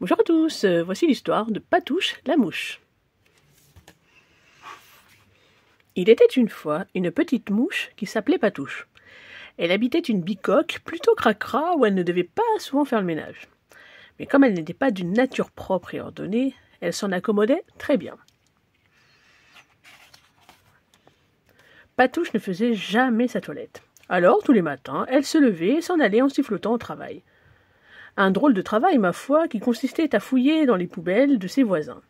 Bonjour à tous, voici l'histoire de Patouche la mouche. Il était une fois une petite mouche qui s'appelait Patouche. Elle habitait une bicoque plutôt cracra où elle ne devait pas souvent faire le ménage. Mais comme elle n'était pas d'une nature propre et ordonnée, elle s'en accommodait très bien. Patouche ne faisait jamais sa toilette. Alors, tous les matins, elle se levait et s'en allait en sifflotant au travail. Un drôle de travail, ma foi, qui consistait à fouiller dans les poubelles de ses voisins.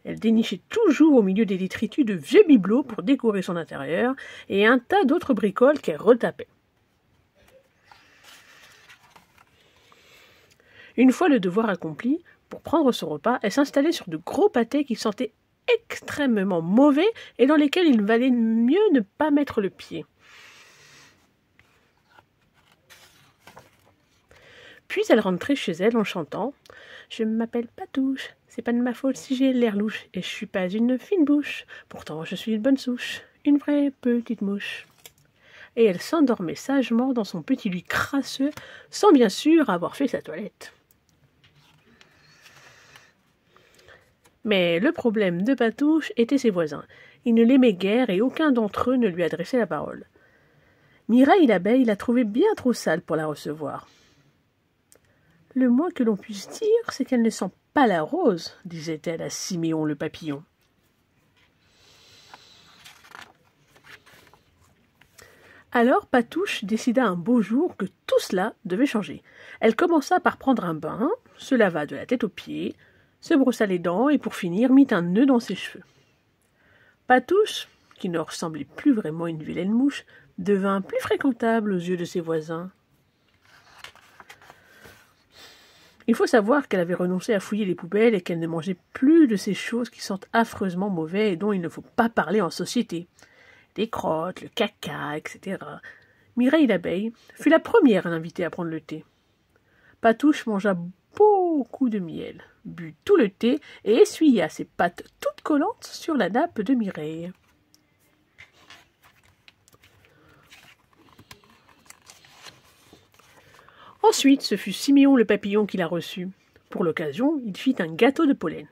Elle dénichait toujours au milieu des détritus de vieux bibelots pour décorer son intérieur et un tas d'autres bricoles qu'elle retapait. Une fois le devoir accompli, pour prendre son repas, elle s'installait sur de gros pâtés qui sentaient extrêmement mauvais et dans lesquels il valait mieux ne pas mettre le pied. Puis elle rentrait chez elle en chantant « Je m'appelle Patouche, c'est pas de ma faute si j'ai l'air louche, et je suis pas une fine bouche, pourtant je suis une bonne souche, une vraie petite mouche. » Et elle s'endormait sagement dans son petit lit crasseux, sans bien sûr avoir fait sa toilette. Mais le problème de Patouche était ses voisins. Ils ne l'aimaient guère et aucun d'entre eux ne lui adressait la parole. Mireille l'abeille la trouvait bien trop sale pour la recevoir. Le moins que l'on puisse dire, c'est qu'elle ne sent pas la rose, disait-elle à Siméon le papillon. Alors Patouche décida un beau jour que tout cela devait changer. Elle commença par prendre un bain, se lava de la tête aux pieds, se brossa les dents et pour finir mit un nœud dans ses cheveux. Patouche, qui ne ressemblait plus vraiment à une vilaine mouche, devint plus fréquentable aux yeux de ses voisins. Il faut savoir qu'elle avait renoncé à fouiller les poubelles et qu'elle ne mangeait plus de ces choses qui sentent affreusement mauvais et dont il ne faut pas parler en société. Les crottes, le caca, etc. Mireille l'abeille fut la première à l'inviter à prendre le thé. Patouche mangea beaucoup de miel, but tout le thé et essuya ses pattes toutes collantes sur la nappe de Mireille. Ensuite, ce fut Siméon le papillon qui la reçut. Pour l'occasion, il fit un gâteau de pollen.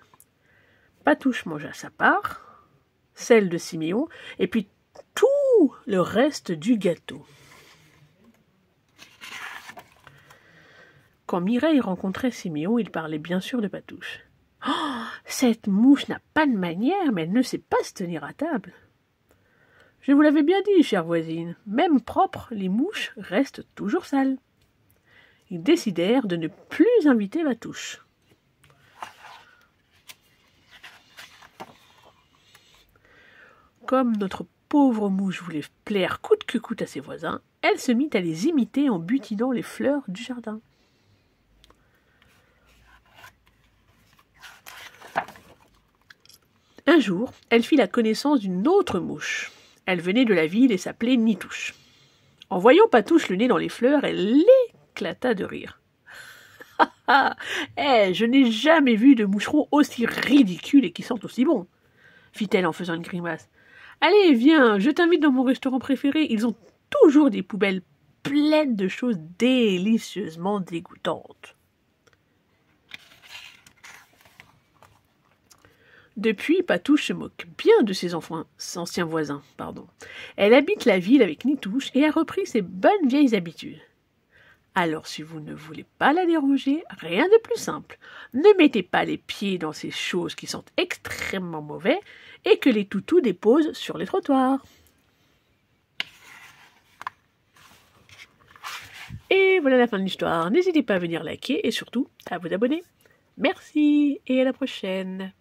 Patouche mangea sa part, celle de Siméon, et puis tout le reste du gâteau. Quand Mireille rencontrait Siméon, il parlait bien sûr de Patouche. « Oh, cette mouche n'a pas de manière, mais elle ne sait pas se tenir à table. »« Je vous l'avais bien dit, chère voisine, même propres, les mouches restent toujours sales. » Ils décidèrent de ne plus inviter Patouche. Comme notre pauvre mouche voulait plaire coûte que coûte à ses voisins, elle se mit à les imiter en butinant les fleurs du jardin. Un jour, elle fit la connaissance d'une autre mouche. Elle venait de la ville et s'appelait Nitouche. En voyant Patouche le nez dans les fleurs, elle éclata de rire. « Ah, je n'ai jamais vu de moucheron aussi ridicule et qui sente aussi bon, » fit-elle en faisant une grimace. « Allez, viens, je t'invite dans mon restaurant préféré. Ils ont toujours des poubelles pleines de choses délicieusement dégoûtantes. » Depuis, Patouche se moque bien de ses anciens voisins. Elle habite la ville avec Nitouche et a repris ses bonnes vieilles habitudes. Alors, si vous ne voulez pas la déranger, rien de plus simple. Ne mettez pas les pieds dans ces choses qui sentent extrêmement mauvais et que les toutous déposent sur les trottoirs. Et voilà la fin de l'histoire. N'hésitez pas à venir liker et surtout à vous abonner. Merci et à la prochaine.